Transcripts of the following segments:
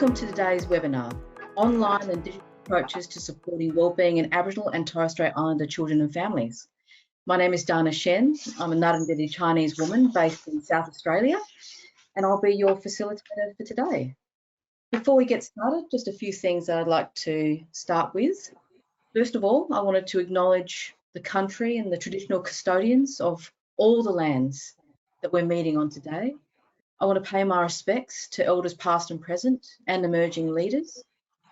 Welcome to today's webinar, Online and Digital Approaches to Supporting Wellbeing in Aboriginal and Torres Strait Islander Children and Families. My name is Dana Shen. I'm a Ngarrindjeri Chinese woman based in South Australia, and I'll be your facilitator for today. Before we get started, just a few things that I'd like to start with. First of all, I wanted to acknowledge the country and the traditional custodians of all the lands that we're meeting on today. I want to pay my respects to elders past and present and emerging leaders,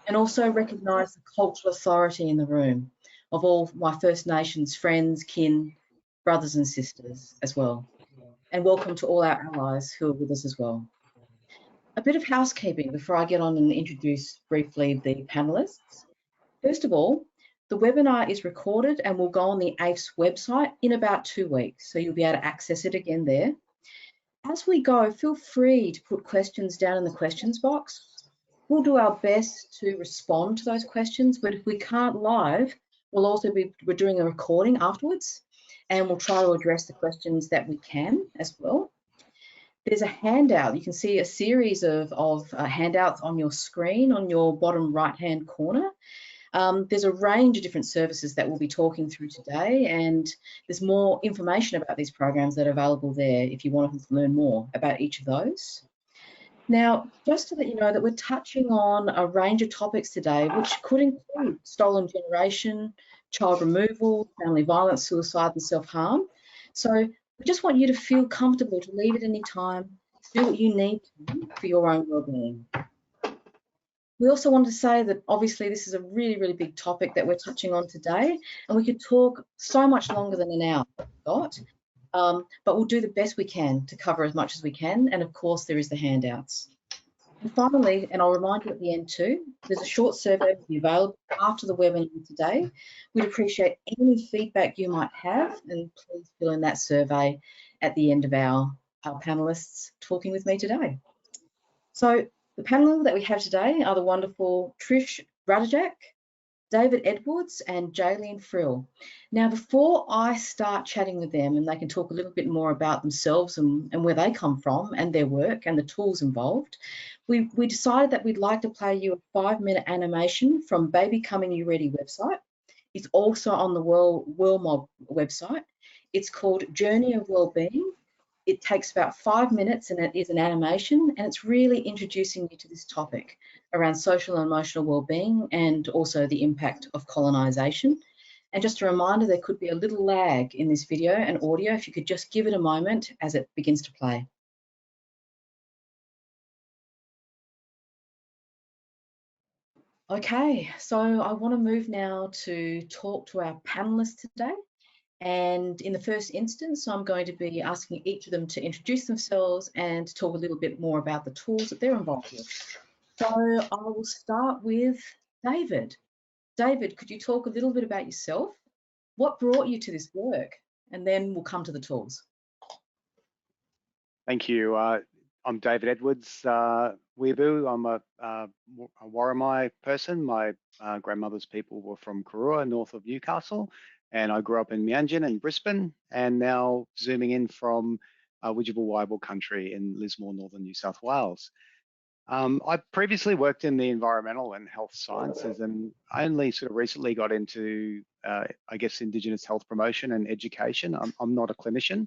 and also recognise the cultural authority in the room of all my First Nations friends, kin, brothers and sisters as well. And welcome to all our allies who are with us as well. A bit of housekeeping before I get on and introduce briefly the panellists. First of all, the webinar is recorded and will go on the AFE's website in about 2 weeks, so you'll be able to access it again there. As we go, feel free to put questions down in the questions box. We'll do our best to respond to those questions, but if we can't live, we're doing a recording afterwards, and we'll try to address the questions that we can as well. There's a handout. You can see a series of handouts on your screen on your bottom right-hand corner. There's a range of different services that we'll be talking through today, and there's more information about these programs that are available there if you want to learn more about each of those. Now, just to let you know that we're touching on a range of topics today, which could include stolen generation, child removal, family violence, suicide and self-harm. So we just want you to feel comfortable to leave at any time, do what you need to for your own well-being. We also want to say that obviously this is a really, really big topic that we're touching on today, and we could talk so much longer than an hour, but we'll do the best we can to cover as much as we can, and of course there is the handouts. And finally, and I'll remind you at the end too, there's a short survey will be available after the webinar today. We'd appreciate any feedback you might have, and please fill in that survey at the end of our panellists talking with me today. So the panel that we have today are the wonderful Trish Radajak, David Edwards and Jaylene Frill. Now, before I start chatting with them and they can talk a little bit more about themselves and where they come from and their work and the tools involved, we decided that we'd like to play you a 5-minute animation from Baby Coming You Ready website. It's also on the WellMob website. It's called Journey of Wellbeing. It takes about 5 minutes and it is an animation, and it's really introducing you to this topic around social and emotional wellbeing and also the impact of colonisation. And just a reminder, there could be a little lag in this video and audio if you could just give it a moment as it begins to play. Okay, so I want to move now to talk to our panellists today. And in the first instance, I'm going to be asking each of them to introduce themselves and to talk a little bit more about the tools that they're involved with. So I will start with David. David, could you talk a little bit about yourself? What brought you to this work? And then we'll come to the tools. Thank you. I'm David Edwards, Weeaboo. I'm a Warramai person. My grandmother's people were from Karua, north of Newcastle. And I grew up in Meanjin in Brisbane, and now zooming in from Widjabul country in Lismore, northern New South Wales. I previously worked in the environmental and health sciences, and I only sort of recently got into, I guess, Indigenous health promotion and education. I'm not a clinician.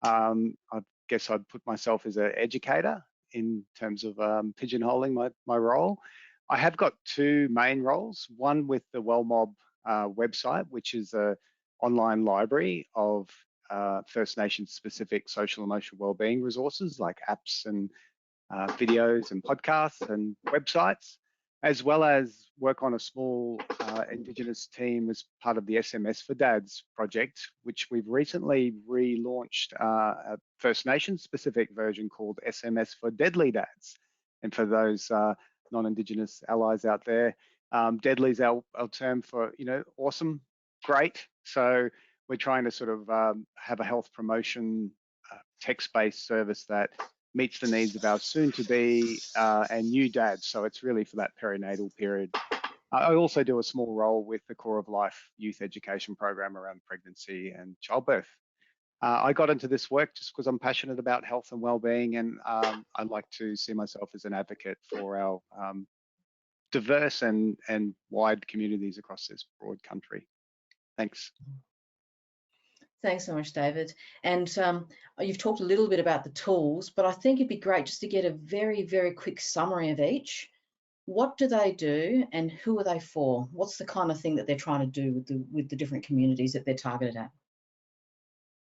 I guess I'd put myself as an educator in terms of pigeonholing my role. I have got 2 main roles, one with the WellMob website, which is an online library of First Nations specific social emotional wellbeing resources like apps and videos and podcasts and websites, as well as work on a small Indigenous team as part of the SMS for Dads project, which we've recently relaunched a First Nations specific version called SMS for Deadly Dads. And for those non-Indigenous allies out there, deadly is our term for, awesome, great. So we're trying to sort of have a health promotion text-based service that meets the needs of our soon-to-be and new dads. So it's really for that perinatal period. I also do a small role with the Core of Life youth education program around pregnancy and childbirth. I got into this work just because I'm passionate about health and well-being, and I'd like to see myself as an advocate for our diverse and wide communities across this broad country. Thanks. Thanks so much, David. And you've talked a little bit about the tools, but I think it'd be great just to get a very, very quick summary of each. What do they do and who are they for? What's the kind of thing that they're trying to do with the different communities that they're targeted at?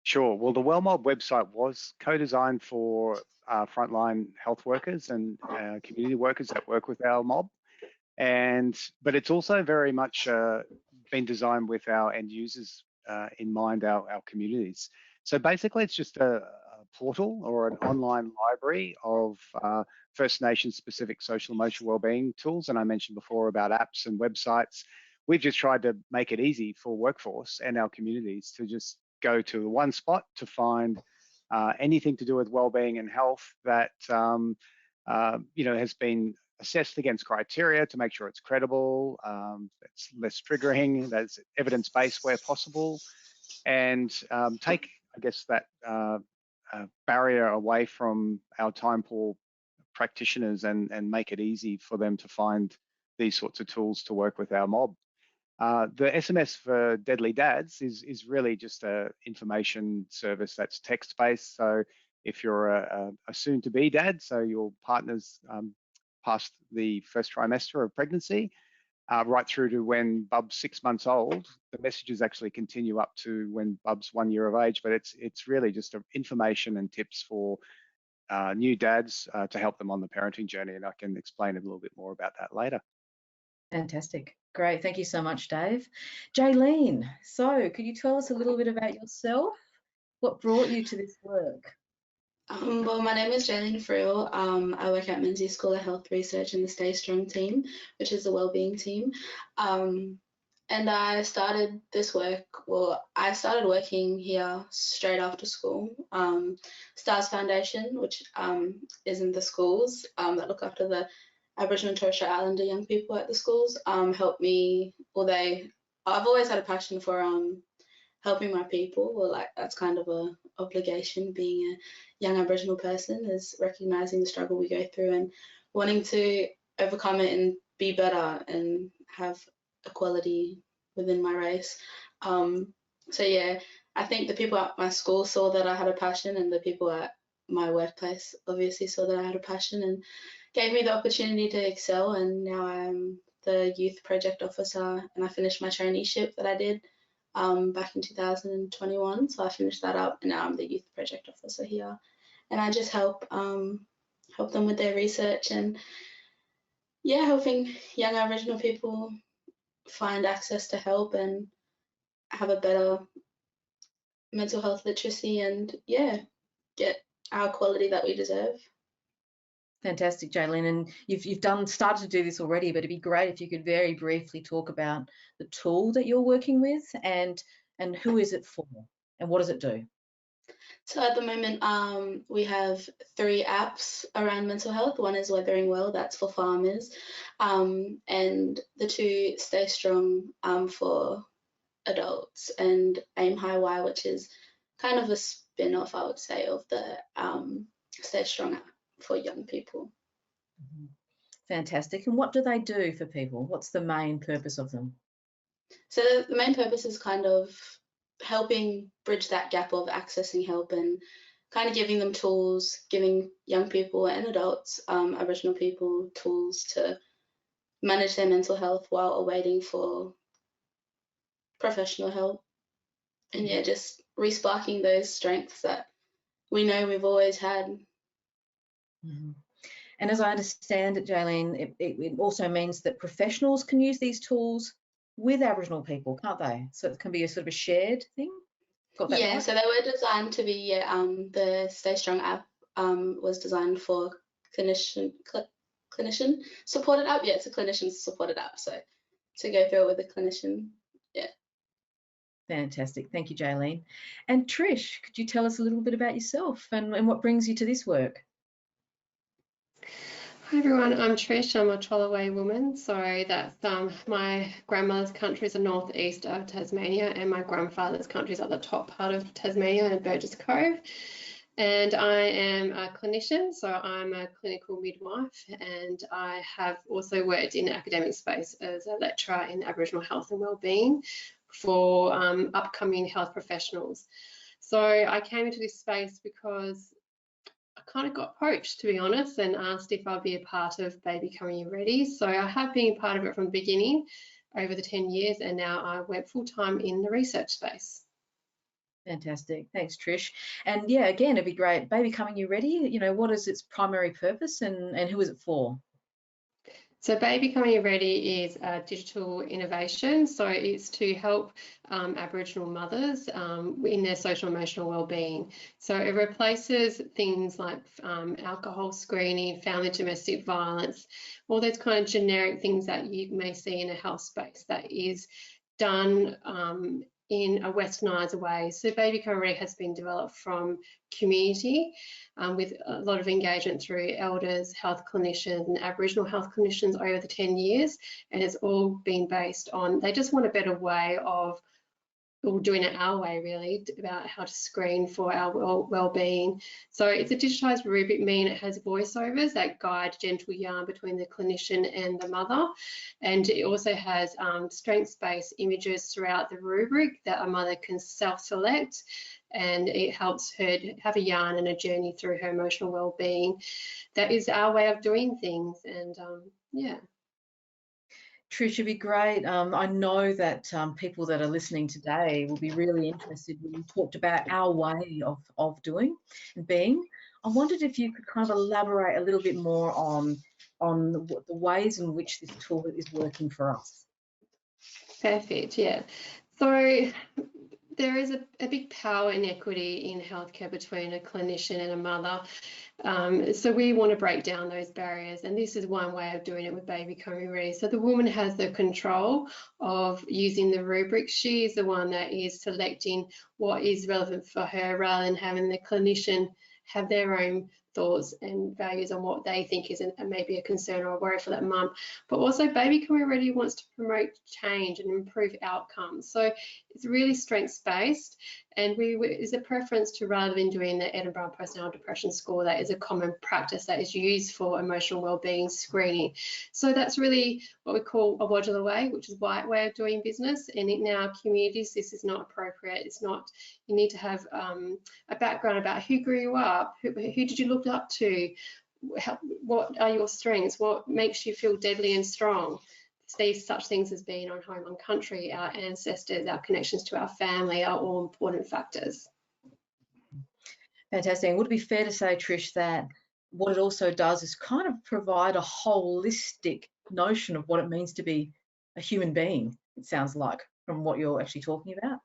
Sure. Well, the WellMob website was co-designed for frontline health workers and community workers that work with our mob. But it's also very much been designed with our end users in mind, our communities. So basically, it's just a portal or an online library of First Nations specific social emotional wellbeing tools. And I mentioned before about apps and websites. We've just tried to make it easy for workforce and our communities to just go to one spot to find anything to do with wellbeing and health that has been assessed against criteria to make sure it's credible, it's less triggering, that's evidence-based where possible, and take, I guess, that barrier away from our time poor practitioners and make it easy for them to find these sorts of tools to work with our mob. The SMS for Deadly Dads is really just a information service that's text-based. So if you're a soon-to-be dad, so your partner's past the first trimester of pregnancy, right through to when Bub's 6 months old, the messages actually continue up to when Bub's 1 year of age. But it's really just information and tips for new dads to help them on the parenting journey. And I can explain a little bit more about that later. Fantastic. Great. Thank you so much, Dave. Jaylene, so could you tell us a little bit about yourself? What brought you to this work? Well, my name is Jaylene Friel. I work at Menzies School of Health Research in the Stay Strong team, which is the wellbeing team. And I started this work, I started working here straight after school. STARS Foundation, which is in the schools that look after the Aboriginal and Torres Strait Islander young people at the schools, helped me, I've always had a passion for helping my people, that's kind of a obligation being a young Aboriginal person, is recognizing the struggle we go through and wanting to overcome it and be better and have equality within my race. So yeah, I think the people at my school saw that I had a passion, and the people at my workplace obviously saw that I had a passion and gave me the opportunity to excel. And now I'm the youth project officer, and I finished my traineeship that I did back in 2021. So I finished that up, and now I'm the youth project officer here. And I just help them with their research and helping young Aboriginal people find access to help and have a better mental health literacy and get our quality that we deserve. Fantastic, Jaylene. And you've started to do this already, but it'd be great if you could very briefly talk about the tool that you're working with and who is it for and what does it do? So at the moment, we have 3 apps around mental health. One is Weathering Well, that's for farmers, and the 2 Stay Strong for adults, and Aim High Y, which is kind of a spin-off, I would say, of the Stay Strong app for young people. Fantastic. And what do they do for people? What's the main purpose of them? So the main purpose is kind of helping bridge that gap of accessing help and kind of giving them tools, giving young people and adults, Aboriginal people, tools to manage their mental health while awaiting for professional help. And just resparking those strengths that we know we've always had. Mm-hmm. And as I understand it, Jaylene, it also means that professionals can use these tools with Aboriginal people, can't they? So it can be a sort of a shared thing? Got that right? So they were designed to be, the Stay Strong app was designed for clinician supported app. Yeah, it's a clinician supported app. So to go through it with a clinician, Fantastic. Thank you, Jaylene. And Trish, could you tell us a little bit about yourself and what brings you to this work? Hi everyone, I'm Trish. I'm a Cholloway woman. So that's my grandmother's country is the northeast of Tasmania, and my grandfather's country is at the top part of Tasmania in Burgess Cove. And I am a clinician, so I'm a clinical midwife, and I have also worked in the academic space as a lecturer in Aboriginal health and wellbeing for upcoming health professionals. So I came into this space because I kind of got approached, to be honest, and asked if I'd be a part of Baby Coming Ready. So I have been part of it from the beginning over the 10 years, and now I work full time in the research space. Fantastic. Thanks, Trish. And yeah, again, it'd be great. Baby Coming You Ready, you know, what is its primary purpose and who is it for? So Baby Coming Ready is a digital innovation. So it's to help Aboriginal mothers in their social and emotional wellbeing. So it replaces things like alcohol screening, family domestic violence, all those kind of generic things that you may see in a health space that is done in a westernised way. So Baby Coming Ready has been developed from community with a lot of engagement through elders, health clinicians and Aboriginal health clinicians over the 10 years, and it's all been based on, they just want a better way of doing it our way, really, about how to screen for our well-being. So it's a digitised rubric, meaning it has voiceovers that guide gentle yarn between the clinician and the mother, and it also has strengths-based images throughout the rubric that a mother can self-select, and it helps her have a yarn and a journey through her emotional well-being. That is our way of doing things, and yeah. Trish, it'd be great. I know that people that are listening today will be really interested when you talked about our way of doing and being. I wondered if you could kind of elaborate a little bit more on the ways in which this tool is working for us. Perfect, yeah. So there is a big power inequity in healthcare between a clinician and a mother. So we want to break down those barriers, and this is one way of doing it with Baby Coming Ready. So the woman has the control of using the rubric. She is the one that is selecting what is relevant for her, rather than having the clinician have their own thoughts and values on what they think is maybe a concern or a worry for that mum. But also Baby Coming Ready wants to promote change and improve outcomes. So it's really strengths-based, and is a preference to, rather than doing the Edinburgh Personality Depression Score, that is a common practice that is used for emotional wellbeing screening. So that's really what we call a modular way, which is white way of doing business. And in our communities, this is not appropriate. It's not, you need to have a background about who grew you up, who did you look up to, what are your strengths, what makes you feel deadly and strong. These such things as being on home and country, our ancestors, our connections to our family are all important factors. Fantastic. And would it be fair to say, Trish, that what it also does is kind of provide a holistic notion of what it means to be a human being, it sounds like, from what you're actually talking about?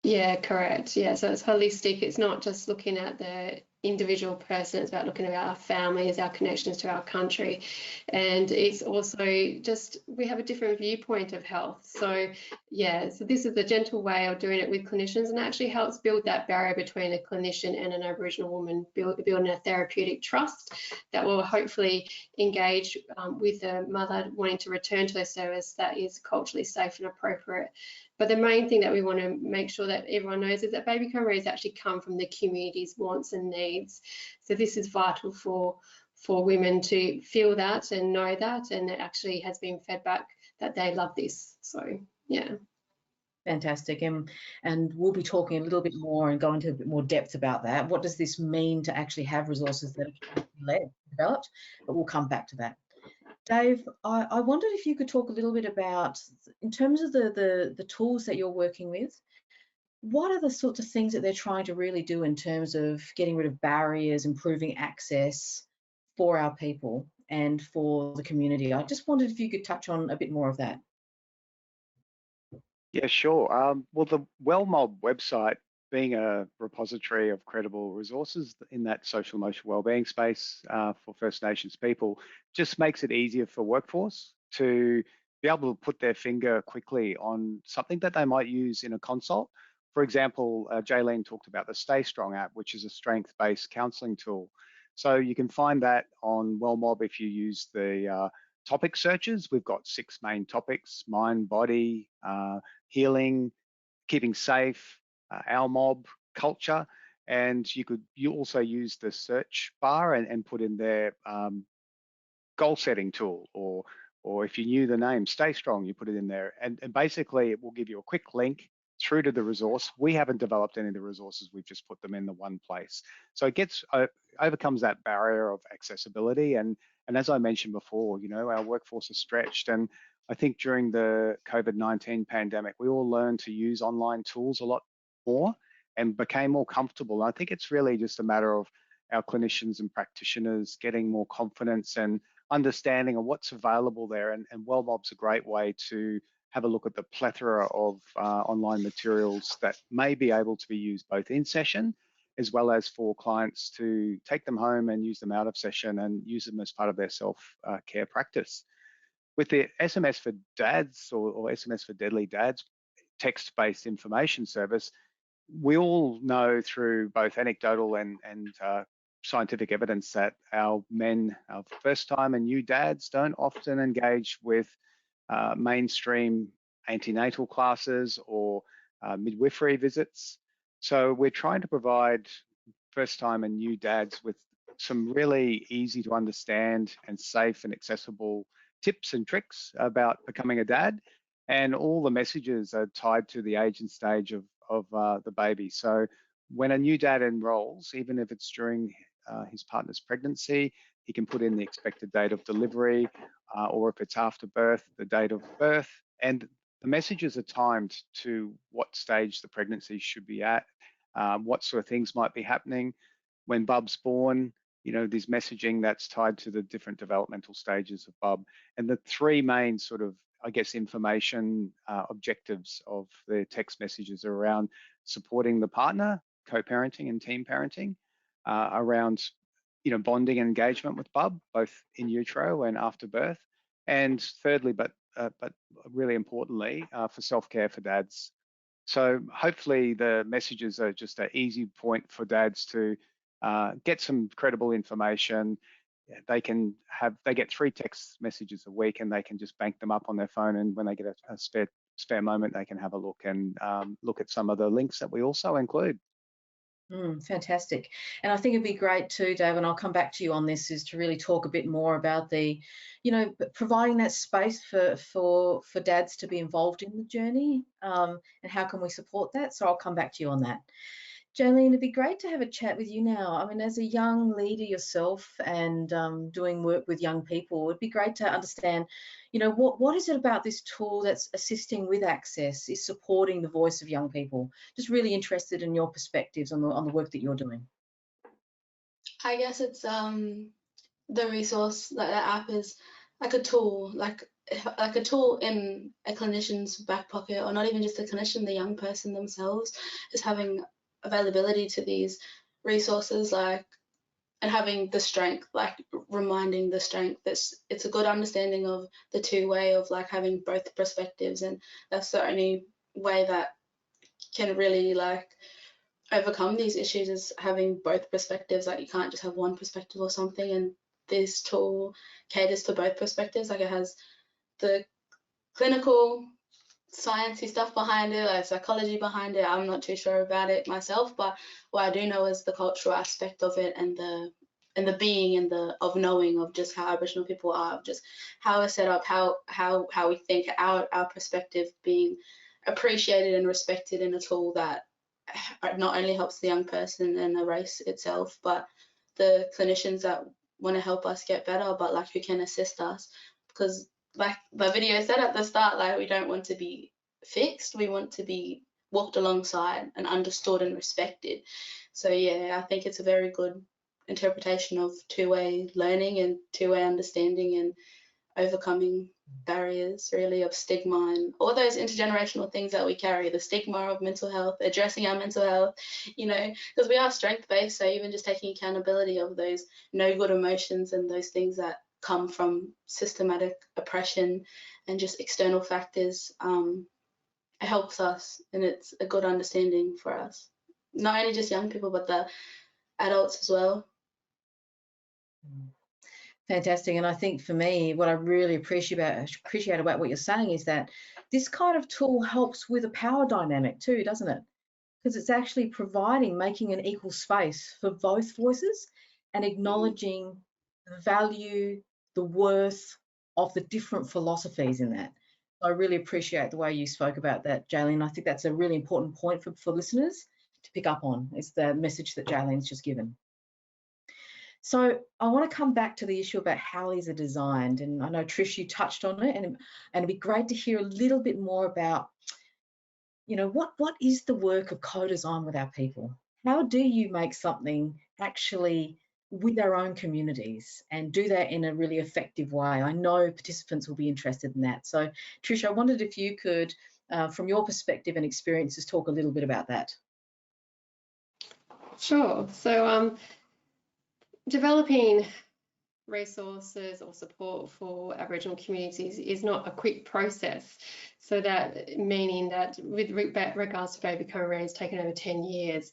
Yeah, correct. Yeah, so it's holistic. It's not just looking at the individual person, it's about looking at our families, our connections to our country. And it's also just, we have a different viewpoint of health. So yeah, so this is a gentle way of doing it with clinicians, and actually helps build that barrier between a clinician and an Aboriginal woman, building a therapeutic trust that will hopefully engage with the mother wanting to return to a service that is culturally safe and appropriate. But the main thing that we want to make sure that everyone knows is that Baby Coming Ready has actually come from the community's wants and needs. So this is vital for women to feel that and know that, and it actually has been fed back that they love this. So yeah. Fantastic. And we'll be talking a little bit more and go into a bit more depth about that. What does this mean to actually have resources that are developed? But we'll come back to that. Dave, I wondered if you could talk a little bit about, in terms of the tools that you're working with, what are the sorts of things that they're trying to really do in terms of getting rid of barriers, improving access for our people and for the community? I just wondered if you could touch on a bit more of that. Yeah, sure. Well, the WellMob website, being a repository of credible resources in that social emotional wellbeing space for First Nations people, just makes it easier for workforce to be able to put their finger quickly on something that they might use in a consult. For example, Jaylene talked about the Stay Strong app, which is a strength-based counselling tool. So you can find that on WellMob if you use the topic searches. We've got 6 main topics: mind, body, healing, keeping safe, our mob, culture. And you also use the search bar and put in there goal setting tool, or if you knew the name, Stay Strong, you put it in there. And basically it will give you a quick link through to the resource. We haven't developed any of the resources, we've just put them in the one place. So it overcomes that barrier of accessibility. And as I mentioned before, you know, our workforce is stretched. And I think during the COVID-19 pandemic, we all learned to use online tools a lot more and became more comfortable. I think it's really just a matter of our clinicians and practitioners getting more confidence and understanding of what's available there. And WellMob's a great way to have a look at the plethora of online materials that may be able to be used both in session as well as for clients to take them home and use them out of session and use them as part of their self-care practice. With the SMS for Dads or SMS for Deadly Dads text-based information service, we all know through both anecdotal and scientific evidence that our men, our first-time and new dads, don't often engage with mainstream antenatal classes or midwifery visits. So we're trying to provide first-time and new dads with some really easy to understand and safe and accessible tips and tricks about becoming a dad. And all the messages are tied to the age and stage of the baby. So when a new dad enrolls, even if it's during his partner's pregnancy, he can put in the expected date of delivery, or if it's after birth, the date of birth. And the messages are timed to what stage the pregnancy should be at, what sort of things might be happening. When Bub's born, you know, there's messaging that's tied to the different developmental stages of Bub. And the 3 main sort of, I guess, information objectives of the text messages are around supporting the partner, co-parenting and team parenting, around, you know, bonding and engagement with Bub, both in utero and after birth. And thirdly, but really importantly, for self-care for dads. So hopefully the messages are just an easy point for dads to get some credible information. They get 3 text messages a week, and they can just bank them up on their phone. And when they get a spare moment, they can have a look and look at some of the links that we also include. Fantastic. And I think it'd be great too, Dave, and I'll come back to you on this, is to really talk a bit more about the, you know, providing that space for dads to be involved in the journey, and how can we support that. So I'll come back to you on that. Jaylene, it'd be great to have a chat with you now. I mean, as a young leader yourself and doing work with young people, it'd be great to understand, you know, what is it about this tool that's assisting with access, is supporting the voice of young people? Just really interested in your perspectives on the work that you're doing. I guess it's the resource, like the app is like a tool, like a tool in a clinician's back pocket, or not even just the clinician, the young person themselves is having availability to these resources, like, and having the strength, like reminding the strength that it's a good understanding of the 2-way of like having both perspectives. And that's the only way that can really like overcome these issues, is having both perspectives. Like you can't just have one perspective or something, and this tool caters to both perspectives. Like it has the clinical sciencey stuff behind it, like psychology behind it. I'm not too sure about it myself, but what I do know is the cultural aspect of it, and the being and the of knowing of just how Aboriginal people are, of just how we're set up, how we think, our perspective being appreciated and respected in a tool that not only helps the young person and the race itself, but the clinicians that want to help us get better, but like who can assist us. Because like the video said at the start, like we don't want to be fixed, we want to be walked alongside and understood and respected. So yeah, I think it's a very good interpretation of 2-way learning and 2-way understanding, and overcoming barriers really of stigma and all those intergenerational things that we carry, the stigma of mental health, addressing our mental health, you know, because we are strength-based. So even just taking accountability of those no good emotions and those things that come from systematic oppression and just external factors, it helps us, and it's a good understanding for us, not only just young people but the adults as well. Fantastic. And I think for me, what I really appreciate about what you're saying is that this kind of tool helps with a power dynamic too, doesn't it? Because it's actually making an equal space for both voices and acknowledging the value, the worth of the different philosophies in that. I really appreciate the way you spoke about that, Jaylene. I think that's a really important point for listeners to pick up on. It's the message that Jaylene's just given. So I want to come back to the issue about how these are designed. And I know, Trish, you touched on it, and it'd be great to hear a little bit more about, you know, what is the work of co-design with our people? How do you make something actually with our own communities and do that in a really effective way? I know participants will be interested in that. So Trish, I wondered if you could, from your perspective and experiences, talk a little bit about that. Sure. So developing resources or support for Aboriginal communities is not a quick process. So that meaning that with regards to baby co-rearing, it's taken over 10 years.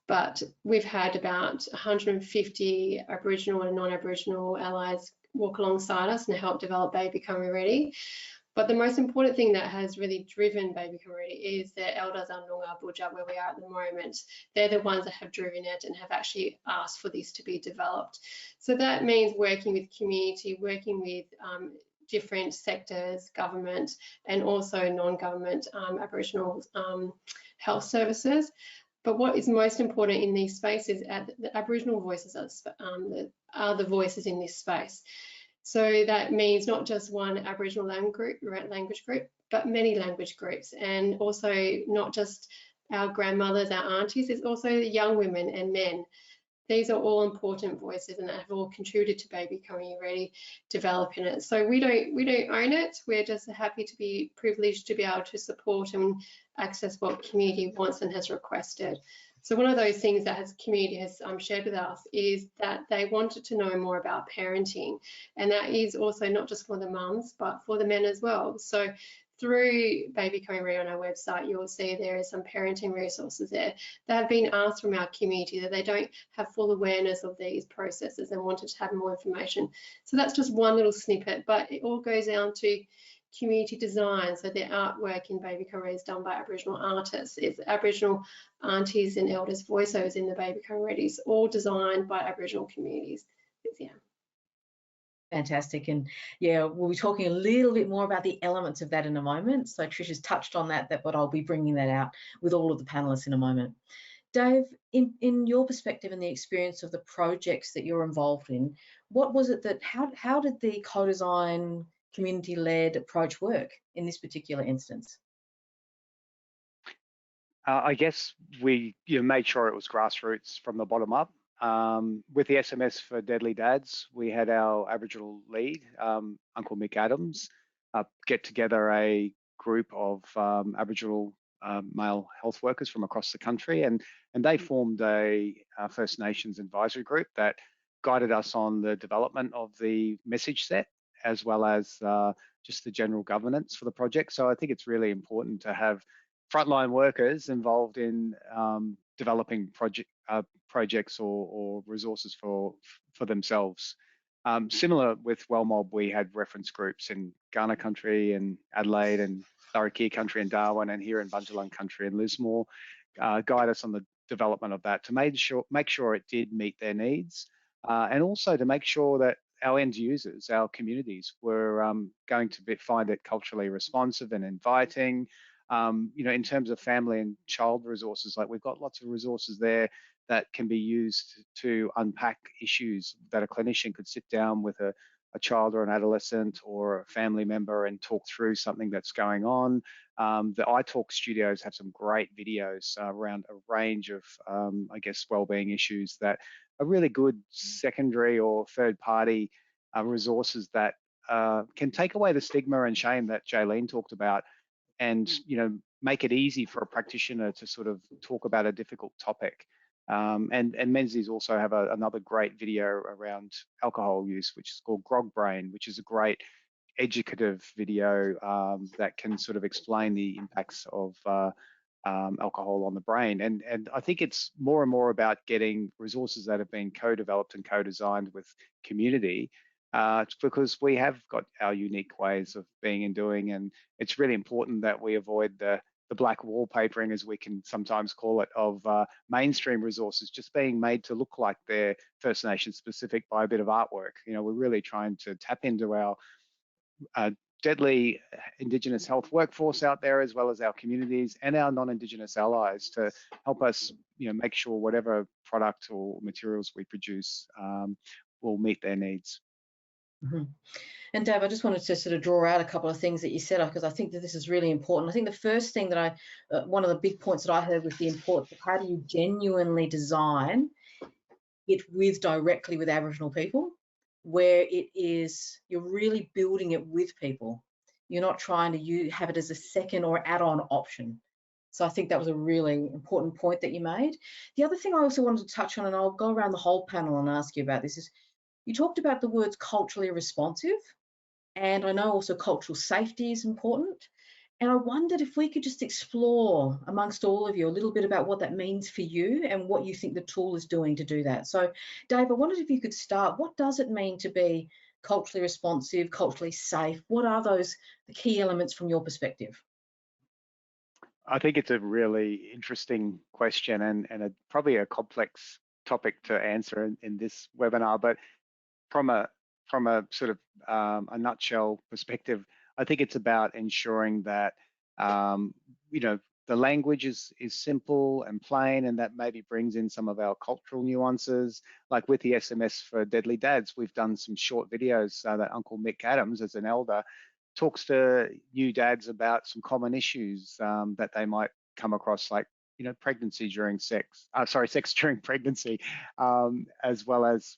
But we've had about 150 Aboriginal and non-Aboriginal allies walk alongside us and help develop Baby Come Ready. But the most important thing that has really driven Baby Come Ready is the elders Noongar Budja, where we are at the moment. They're the ones that have driven it and have actually asked for this to be developed. So that means working with community, working with different sectors, government, and also non-government Aboriginal health services. But what is most important in these spaces, the Aboriginal voices are the voices in this space. So that means not just one Aboriginal language group, but many language groups, and also not just our grandmothers, our aunties, it's also young women and men. These are all important voices and have all contributed to Baby Coming Ready developing it. So we don't own it. We're just happy to be privileged to be able to support and access what community wants and has requested. So one of those things that community has shared with us is that they wanted to know more about parenting, and that is also not just for the mums but for the men as well. So through Baby Coming Ready on our website, you'll see there is some parenting resources there that have been asked from our community that they don't have full awareness of these processes and wanted to have more information. So that's just one little snippet, but it all goes down to community design. So the artwork in Baby Come Ready is done by Aboriginal artists. It's Aboriginal aunties and elders voiceovers in the Baby Come Ready. It's all designed by Aboriginal communities. Yeah. Fantastic. And yeah, we'll be talking a little bit more about the elements of that in a moment. So Trish has touched on that, but I'll be bringing that out with all of the panelists in a moment. Dave, in your perspective and the experience of the projects that you're involved in, what was it that, how did the co-design community-led approach work in this particular instance? I guess we made sure it was grassroots from the bottom up. With the SMS for Deadly Dads, we had our Aboriginal lead, Uncle Mick Adams, get together a group of Aboriginal male health workers from across the country, and they formed a First Nations advisory group that guided us on the development of the message set, as well as just the general governance for the project. So I think it's really important to have frontline workers involved in developing projects or resources for themselves. Similar with Wellmob, we had reference groups in Kaurna country and Adelaide and Larrakia country and Darwin, and here in Bundjalung country and Lismore, guide us on the development of that to make sure it did meet their needs, and also to make sure that our end users, our communities, were going to find it culturally responsive and inviting. In terms of family and child resources, like we've got lots of resources there that can be used to unpack issues that a clinician could sit down with a child or an adolescent or a family member and talk through something that's going on. The iTalk studios have some great videos around a range of, wellbeing issues that are really good secondary or third party resources that can take away the stigma and shame that Jaylene talked about, and make it easy for a practitioner to sort of talk about a difficult topic. And Menzies also have another great video around alcohol use, which is called Grog Brain, which is a great educative video that can sort of explain the impacts of alcohol on the brain. And I think it's more and more about getting resources that have been co-developed and co-designed with community, because we have got our unique ways of being and doing, and it's really important that we avoid the black wallpapering, as we can sometimes call it, of mainstream resources just being made to look like they're First Nation specific by a bit of artwork. You know, we're really trying to tap into our deadly Indigenous health workforce out there, as well as our communities and our non-Indigenous allies, to help us, make sure whatever product or materials we produce will meet their needs. Mm-hmm. And Dave, I just wanted to sort of draw out a couple of things that you said, because I think that this is really important. I think the first thing that one of the big points that I heard was the importance of how do you genuinely design it directly with Aboriginal people, where you're really building it with people. You're not trying to have it as a second or add-on option. So I think that was a really important point that you made. The other thing I also wanted to touch on, and I'll go around the whole panel and ask you about this, is you talked about the words culturally responsive, and I know also cultural safety is important. And I wondered if we could just explore amongst all of you a little bit about what that means for you and what you think the tool is doing to do that. So, Dave, I wondered if you could start. What does it mean to be culturally responsive, culturally safe? What are the key elements from your perspective? I think it's a really interesting question, and probably a complex topic to answer in this webinar. But from a sort of a nutshell perspective, I think it's about ensuring that the language is simple and plain, and that maybe brings in some of our cultural nuances. Like with the SMS for Deadly Dads, we've done some short videos that Uncle Mick Adams, as an elder, talks to new dads about some common issues that they might come across, like pregnancy during sex during pregnancy, as well as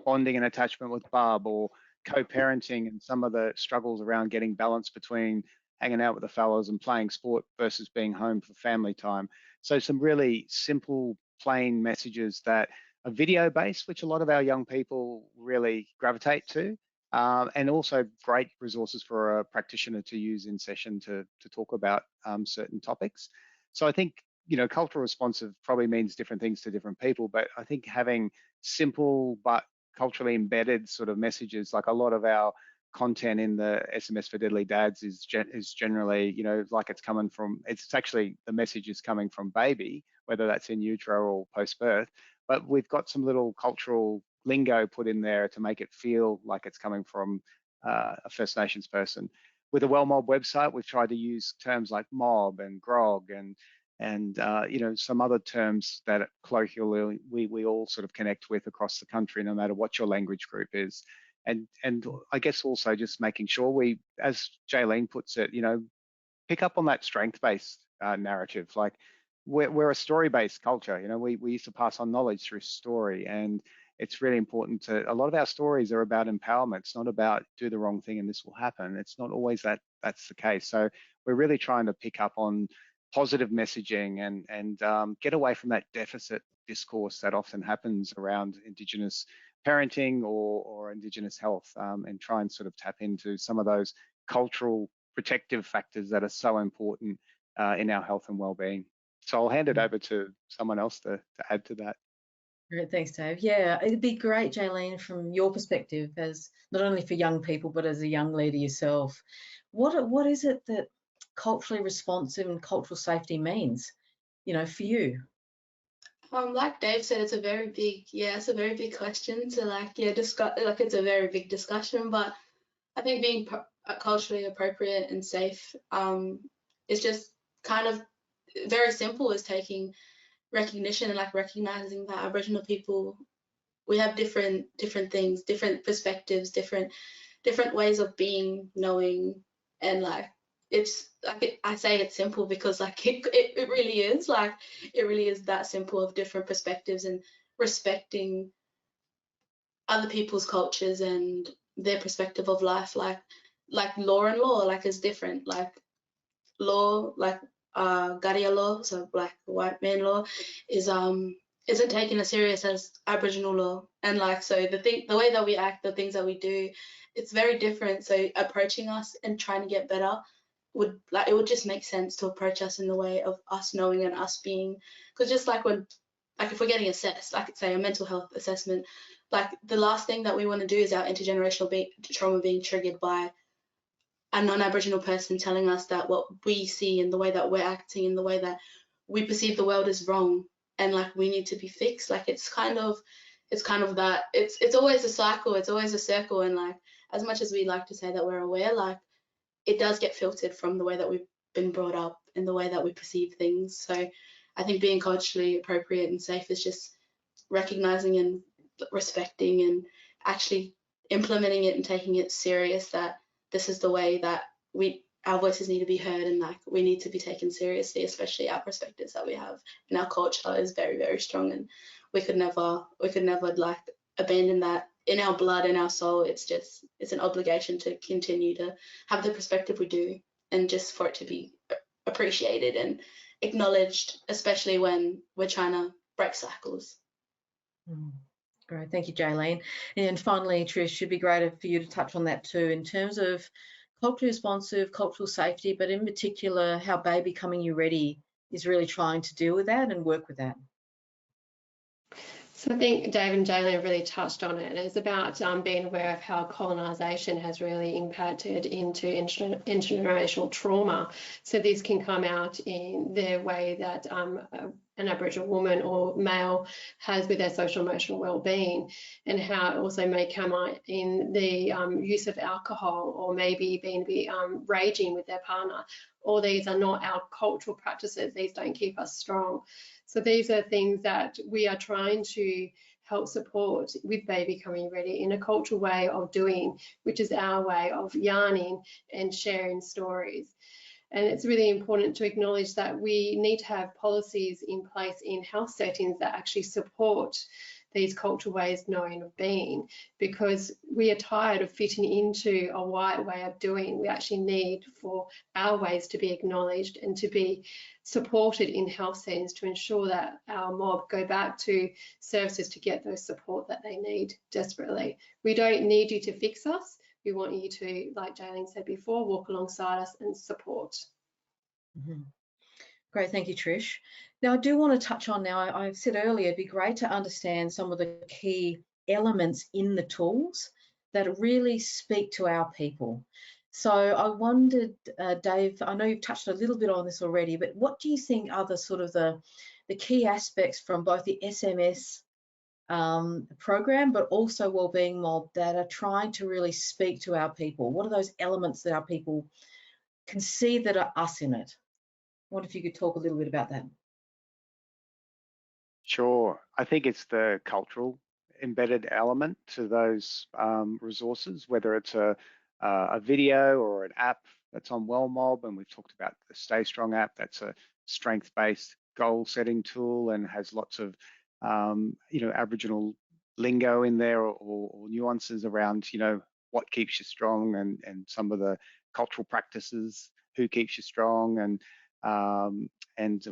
bonding and attachment with Bub, or co-parenting and some of the struggles around getting balance between hanging out with the fellows and playing sport versus being home for family time. So some really simple, plain messages that are video based, which a lot of our young people really gravitate to. And also great resources for a practitioner to use in session to talk about certain topics. So I think, cultural responsive probably means different things to different people, but I think having simple but culturally embedded sort of messages, like a lot of our content in the SMS for Deadly Dads is generally, like it's actually, the message is coming from baby, whether that's in utero or post-birth, but we've got some little cultural lingo put in there to make it feel like it's coming from a First Nations person. With the WellMob website, we've tried to use terms like mob and grog and some other terms that colloquially we all sort of connect with across the country, no matter what your language group is. And I guess also just making sure we, as Jaylene puts it, pick up on that strength-based narrative. Like we're a story-based culture. We used to pass on knowledge through story, and it's really important a lot of our stories are about empowerment. It's not about do the wrong thing and this will happen. It's not always that's the case. So we're really trying to pick up on positive messaging and get away from that deficit discourse that often happens around Indigenous parenting or Indigenous health, and try and sort of tap into some of those cultural protective factors that are so important in our health and well-being. So I'll hand it over to someone else to add to that. Great, thanks, Dave. Yeah, it'd be great, Jaylene, from your perspective, as not only for young people, but as a young leader yourself. What is it that culturally responsive and cultural safety means, for you? Like Dave said, it's a very big question to discuss. Like it's a very big discussion, but I think being culturally appropriate and safe is just kind of very simple as taking recognition and recognizing that Aboriginal people, we have different things, different perspectives, different ways of being, knowing, and it's I say it's simple because it really is it really is that simple, of different perspectives and respecting other people's cultures and their perspective of life, like law and law is different, law Garia law, so black white man law, isn't taken as serious as Aboriginal law, and so the way that we act, the things that we do, it's very different. So approaching us and trying to get better it would just make sense to approach us in the way of us knowing and us being, because just like if we're getting assessed, like say a mental health assessment, like the last thing that we want to do is our intergenerational trauma being triggered by a non-Aboriginal person telling us that what we see and the way that we're acting and the way that we perceive the world is wrong and like we need to be fixed. Like it's kind of that it's always a cycle, it's always a circle, and like as much as we like to say that we're aware, like it does get filtered from the way that we've been brought up and the way that we perceive things. So I think being culturally appropriate and safe is just recognizing and respecting and actually implementing it and taking it serious, that this is the way that our voices need to be heard and like we need to be taken seriously, especially our perspectives that we have. And our culture is very, very strong, and we could never like abandon that in our blood and our soul. It's an obligation to continue to have the perspective we do, and just for it to be appreciated and acknowledged, especially when we're trying to break cycles. Great, thank you, Jaylene. And finally, Trish, should be great for you to touch on that too, in terms of culturally responsive, cultural safety, but in particular, how Baby Coming You Ready is really trying to deal with that and work with that. So I think Dave and Jaylene have really touched on it. It's about being aware of how colonisation has really impacted into intergenerational trauma. So this can come out in the way that an Aboriginal woman or male has with their social emotional well-being, and how it also may come out in the use of alcohol, or maybe being a bit raging with their partner. All these are not our cultural practices. These don't keep us strong. So these are things that we are trying to help support with Baby Coming Ready in a cultural way of doing, which is our way of yarning and sharing stories. And it's really important to acknowledge that we need to have policies in place in health settings that actually support these cultural ways of knowing, of being, because we are tired of fitting into a white way of doing. We actually need for our ways to be acknowledged and to be supported in health settings to ensure that our mob go back to services to get those support that they need desperately. We don't need you to fix us. We want you to, like Jaylene said before, walk alongside us and support. Great, thank you, Trish. Now, I do want to touch on now, I said earlier, it'd be great to understand some of the key elements in the tools that really speak to our people. So I wondered, Dave, I know you've touched a little bit on this already, but what do you think are the sort of the key aspects from both the SMS program, but also Wellbeing Mob, that are trying to really speak to our people? What are those elements that our people can see that are us in it? I wonder if you could talk a little bit about that. Sure. I think it's the cultural embedded element to those resources, whether it's a video or an app that's on WellMob, and we've talked about the Stay Strong app. That's a strength-based goal-setting tool and has lots of Aboriginal lingo in there, or nuances around what keeps you strong, and some of the cultural practices, who keeps you strong, and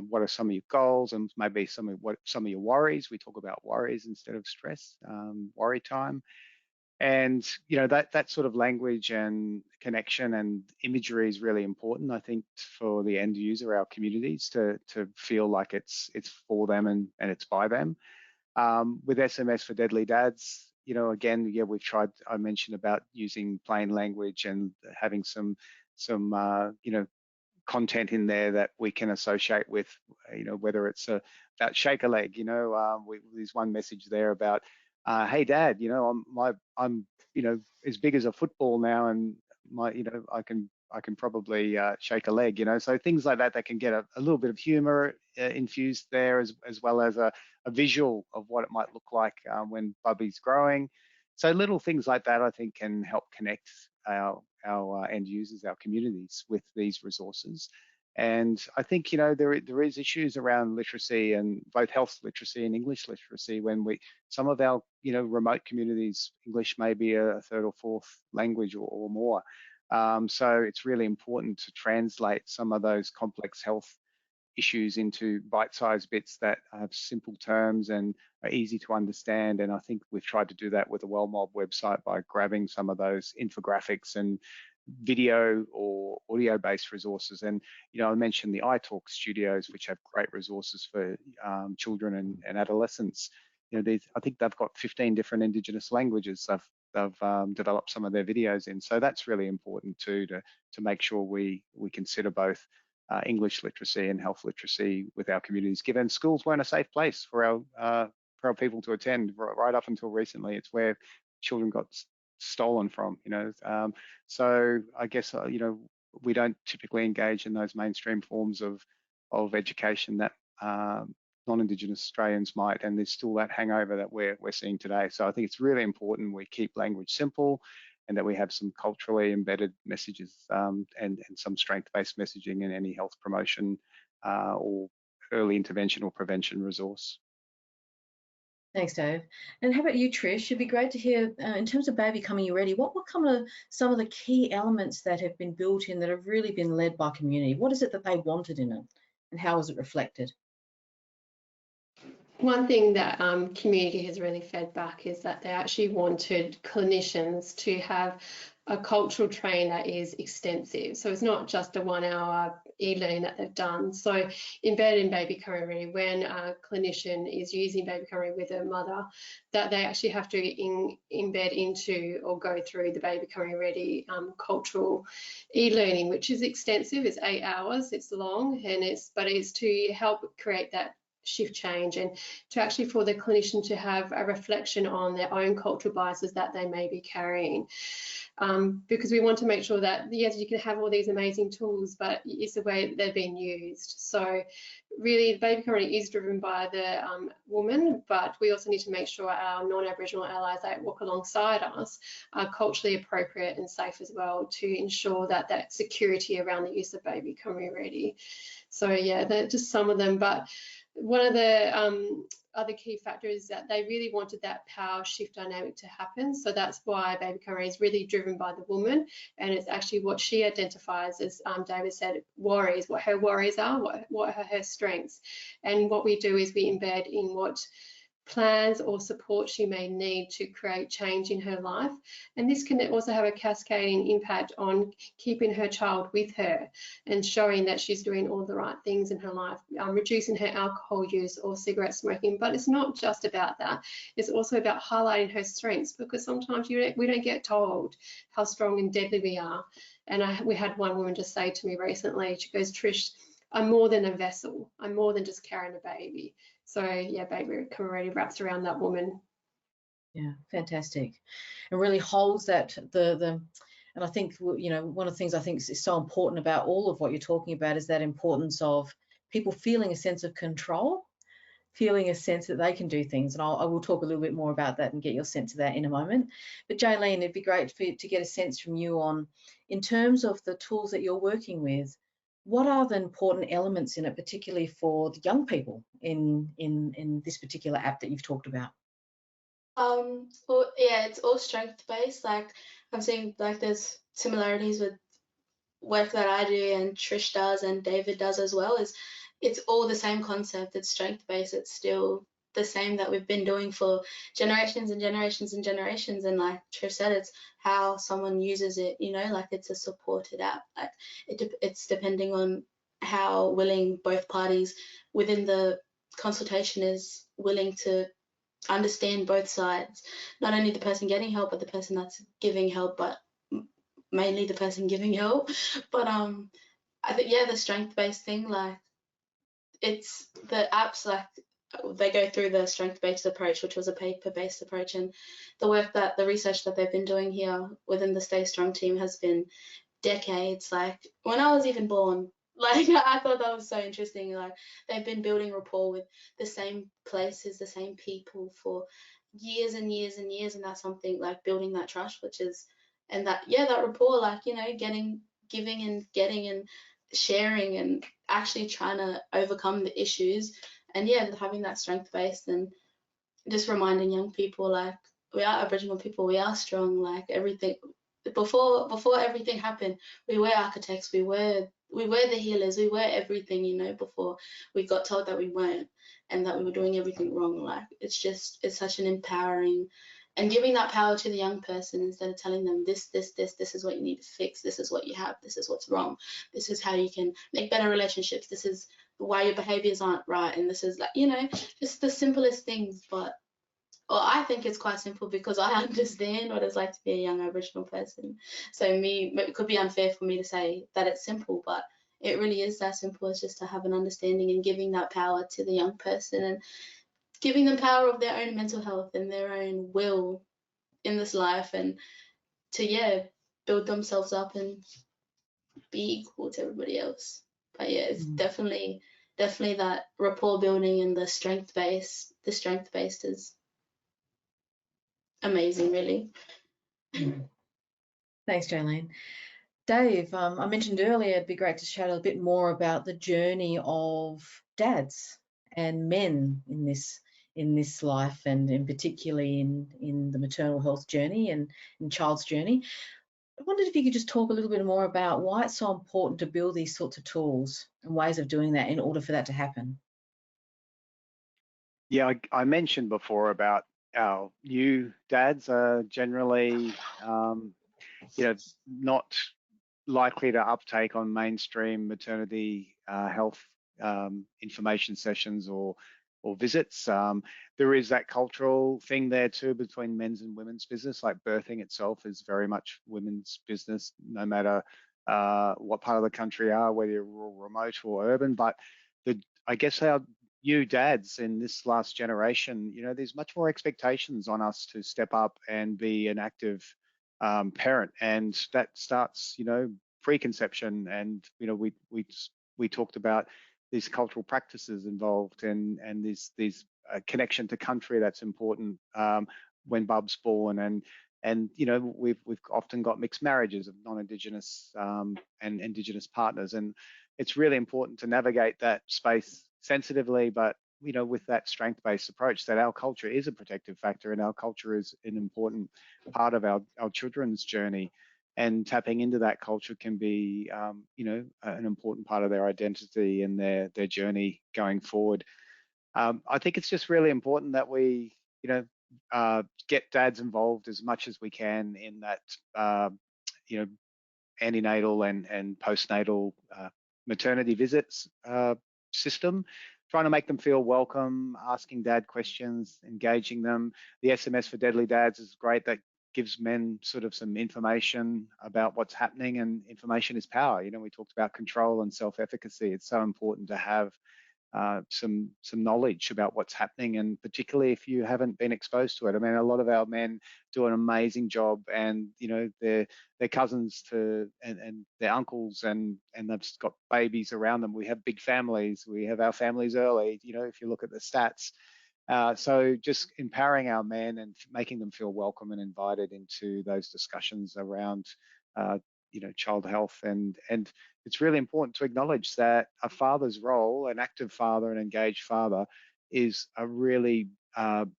what are some of your goals, and maybe some of your worries. We talk about worries instead of stress, worry time. And that sort of language and connection and imagery is really important, I think, for the end user, our communities, to feel like it's for them and it's by them. With SMS for Deadly Dads, again, we've tried. I mentioned about using plain language and having some content in there that we can associate with, whether it's about shake a leg. There's one message there about, hey Dad, I'm as big as a football now, and I can probably shake a leg. So things like that can get a little bit of humor infused there, as well as a visual of what it might look like when Bubby's growing. So little things like that, I think, can help connect our end users, our communities, with these resources. And I think there is issues around literacy, and both health literacy and English literacy, when some of our remote communities, English may be a third or fourth language or more. So it's really important to translate some of those complex health issues into bite-sized bits that have simple terms and are easy to understand. And I think we've tried to do that with the WellMob website by grabbing some of those infographics and video or audio-based resources. And, you know, I mentioned the iTalk studios, which have great resources for children and adolescents. You know, I think they've got 15 different Indigenous languages they've developed some of their videos in. So that's really important too, to make sure we consider both English literacy and health literacy with our communities, given schools weren't a safe place for our people to attend right up until recently. It's where children got stolen from, you know. So I guess, you know, we don't typically engage in those mainstream forms of education that non-Indigenous Australians might, and there's still that hangover that we're seeing today. So I think it's really important we keep language simple, and that we have some culturally embedded messages and some strength-based messaging in any health promotion or early intervention or prevention resource. Thanks, Dave. And how about you, Trish? It'd be great to hear, in terms of Baby Coming Ready, what were some of the key elements that have been built in that have really been led by community? What is it that they wanted in it, and how is it reflected? One thing that community has really fed back is that they actually wanted clinicians to have a cultural train that is extensive. So it's not just a 1 hour e-learning that they've done. So embedded in Baby Coming Ready, when a clinician is using Baby Coming Ready with a mother, that they actually have to embed into or go through the Baby Coming Ready cultural e-learning, which is extensive. It's 8 hours, it's long, and it's to help create that shift change, and to actually for the clinician to have a reflection on their own cultural biases that they may be carrying. Because we want to make sure that, yes, you can have all these amazing tools, but it's the way that they're being used. So really, Baby Coming Ready is driven by the woman, but we also need to make sure our non-Aboriginal allies that walk alongside us are culturally appropriate and safe as well, to ensure that that security around the use of Baby Coming Ready. So yeah, they're just some of them, but one of the other key factors is that they really wanted that power shift dynamic to happen. So that's why Baby Coming Ready is really driven by the woman, and it's actually what she identifies as, David said, worries, what her worries are, what are her strengths. And what we do is we embed in what plans or support she may need to create change in her life. And this can also have a cascading impact on keeping her child with her and showing that she's doing all the right things in her life, reducing her alcohol use or cigarette smoking. But it's not just about that. It's also about highlighting her strengths, because sometimes we don't get told how strong and deadly we are. And we had one woman just say to me recently, she goes, Trish, I'm more than a vessel. I'm more than just carrying a baby. So yeah, Baby Coming Ready wraps around that woman. Yeah, fantastic. And really holds that and I think, you know, one of the things I think is so important about all of what you're talking about is that importance of people feeling a sense of control, feeling a sense that they can do things. And I will talk a little bit more about that and get your sense of that in a moment. But Jaylene, it'd be great to get a sense from you on, in terms of the tools that you're working with, what are the important elements in it, particularly for the young people in this particular app that you've talked about? Well, yeah, it's all strength-based. Like, I'm seeing like there's similarities with work that I do and Trish does and David does as well. It's all the same concept. It's strength-based. It's still the same that we've been doing for generations and generations and generations. And like Trish said, it's how someone uses it, you know, like it's a supported app. Like it's depending on how willing both parties within the consultation is willing to understand both sides, not only the person getting help, but the person that's giving help, but mainly the person giving help. But I think, yeah, the strength-based thing, like it's the apps, like they go through the strength-based approach, which was a paper-based approach, and the research that they've been doing here within the Stay Strong team has been decades. Like when I was even born, like I thought that was so interesting. Like they've been building rapport with the same places, the same people for years and years and years, and that's something like building that trust, which is, and that, yeah, that rapport, like, you know, giving and getting and sharing and actually trying to overcome the issues, and yeah, having that strength based, and just reminding young people, like, we are Aboriginal people, we are strong. Like everything before everything happened, we were architects, we were the healers, we were everything, you know, before we got told that we weren't and that we were doing everything wrong. Like it's such an empowering and giving that power to the young person instead of telling them this is what you need to fix, this is what you have, this is what's wrong, this is how you can make better relationships, this is why your behaviors aren't right, and this is like, you know, just the simplest things. But I think it's quite simple because I understand what it's like to be a young Aboriginal person. So it could be unfair for me to say that it's simple, but it really is that simple. It's just to have an understanding and giving that power to the young person and giving them power of their own mental health and their own will in this life, and to build themselves up and be equal to everybody else. But yeah, it's definitely that rapport building and the strength based is amazing, really. Thanks, Jaylene. Dave, I mentioned earlier it'd be great to chat a bit more about the journey of dads and men in this life, and in particularly in the maternal health journey and in child's journey. I wondered if you could just talk a little bit more about why it's so important to build these sorts of tools and ways of doing that in order for that to happen. Yeah, I mentioned before about our new dads are generally, not likely to uptake on mainstream maternity health information sessions or visits. There is that cultural thing there too between men's and women's business. Like birthing itself is very much women's business, no matter what part of the country you are, whether you're rural, remote, or urban. But I guess our new dads in this last generation, there's much more expectations on us to step up and be an active parent, and that starts, preconception. And we talked about these cultural practices involved, and these connection to country that's important when Bub's born, and we've often got mixed marriages of non-Indigenous and Indigenous partners, and it's really important to navigate that space sensitively, but with that strength-based approach, that our culture is a protective factor and our culture is an important part of our children's journey, and tapping into that culture can be an important part of their identity and their journey going forward. I think it's just really important that we get dads involved as much as we can in that antenatal and postnatal maternity visits system, trying to make them feel welcome, asking dad questions, engaging them. The SMS for Deadly Dads is great. That gives men sort of some information about what's happening, and information is power. We talked about control and self-efficacy. It's so important to have some knowledge about what's happening, and particularly if you haven't been exposed to it. I mean, a lot of our men do an amazing job, and their cousins and their uncles, and they've got babies around them. We have big families. We have our families early. If you look at the stats. So just empowering our men and making them feel welcome and invited into those discussions around child health, and it's really important to acknowledge that a father's role, an active father, an engaged father, is a really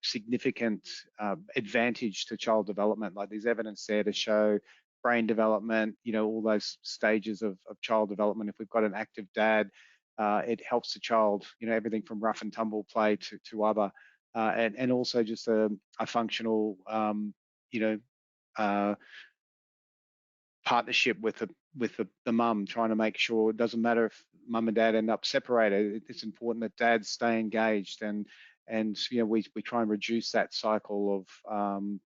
significant advantage to child development. Like, there's evidence there to show brain development, all those stages of child development. If we've got an active dad, it helps the child, everything from rough and tumble play to other, and also just a functional, partnership with the mum, trying to make sure it doesn't matter if mum and dad end up separated. It's important that dads stay engaged, and we try and reduce that cycle of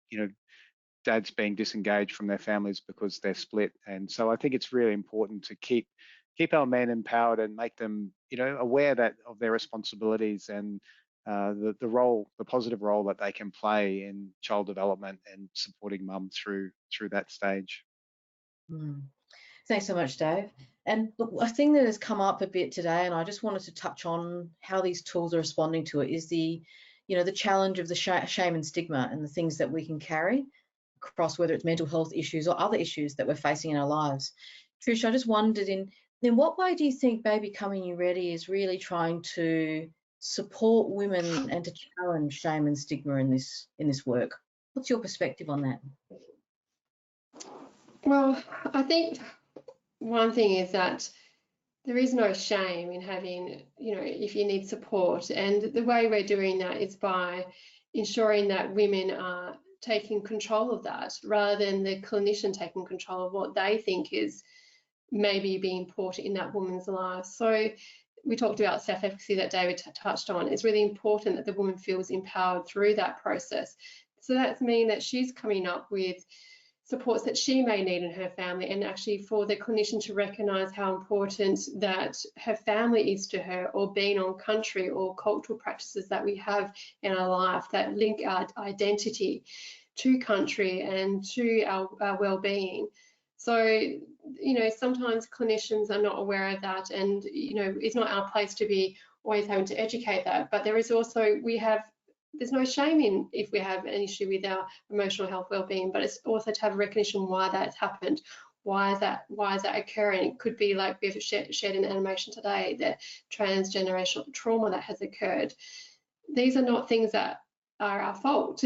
dads being disengaged from their families because they're split. And so I think it's really important to keep our men empowered and make them aware of their responsibilities and the positive role that they can play in child development and supporting mum through that stage. Thanks so much, Dave. And look, a thing that has come up a bit today, and I just wanted to touch on how these tools are responding to it, is the challenge of the shame and stigma and the things that we can carry across, whether it's mental health issues or other issues that we're facing in our lives. Trish, I just wondered, in what way do you think Baby Coming You Ready is really trying to support women and to challenge shame and stigma in this work? What's your perspective on that? Well, I think one thing is that there is no shame in having, if you need support. And the way we're doing that is by ensuring that women are taking control of that, rather than the clinician taking control of what they think is maybe being important in that woman's life. So we talked about self-efficacy that David touched on. It's really important that the woman feels empowered through that process. So that's mean that she's coming up with supports that she may need in her family, and actually for the clinician to recognise how important that her family is to her, or being on country or cultural practices that we have in our life that link our identity to country and to our well-being. So, you know, sometimes clinicians are not aware of that, and, you know, it's not our place to be always having to educate that. But there is also, there's no shame in if we have an issue with our emotional health well-being, but it's also to have recognition why that's happened. Why is that occurring? It could be like we've shared in animation today, the transgenerational trauma that has occurred. These are not things that are our fault.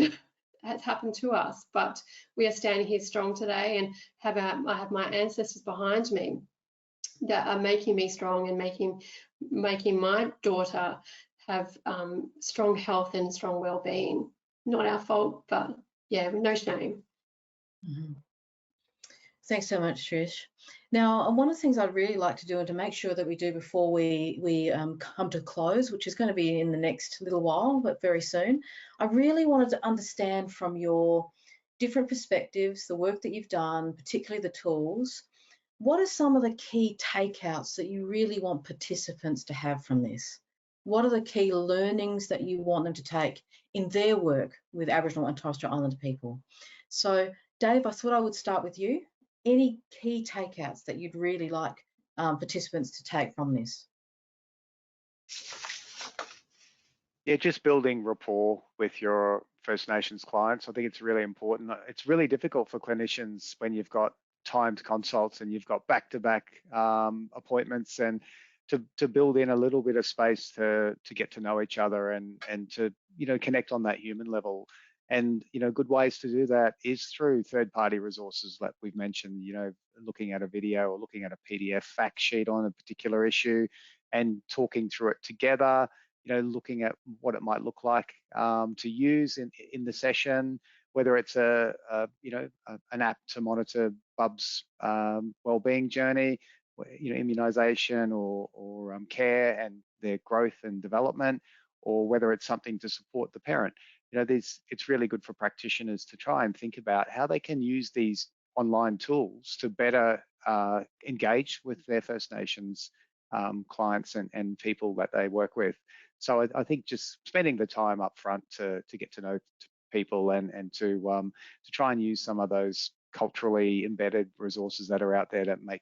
Has happened to us, but we are standing here strong today, and I have my ancestors behind me that are making me strong and making my daughter have strong health and strong well-being. Not our fault, but yeah, no shame. Mm-hmm. Thanks so much, Trish. Now, one of the things I'd really like to do, and to make sure that we do before we come to close, which is going to be in the next little while, but very soon, I really wanted to understand from your different perspectives, the work that you've done, particularly the tools, what are some of the key takeouts that you really want participants to have from this? What are the key learnings that you want them to take in their work with Aboriginal and Torres Strait Islander people? So, Dave, I thought I would start with you. Any key takeouts that you'd really like participants to take from this? Yeah, just building rapport with your First Nations clients. I think it's really important. It's really difficult for clinicians when you've got timed consults and you've got back-to-back appointments, and to build in a little bit of space to get to know each other and to, you know, connect on that human level. And, you know, good ways to do that is through third-party resources that we've mentioned, you know, looking at a video or looking at a PDF fact sheet on a particular issue and talking through it together, you know, looking at what it might look like to use in the session, whether it's an app to monitor Bub's well-being journey, you know, immunization or care and their growth and development, or whether it's something to support the parent. You know, it's really good for practitioners to try and think about how they can use these online tools to better engage with their First Nations clients and people that they work with. So I think just spending the time up front to get to know people and to try and use some of those culturally embedded resources that are out there that make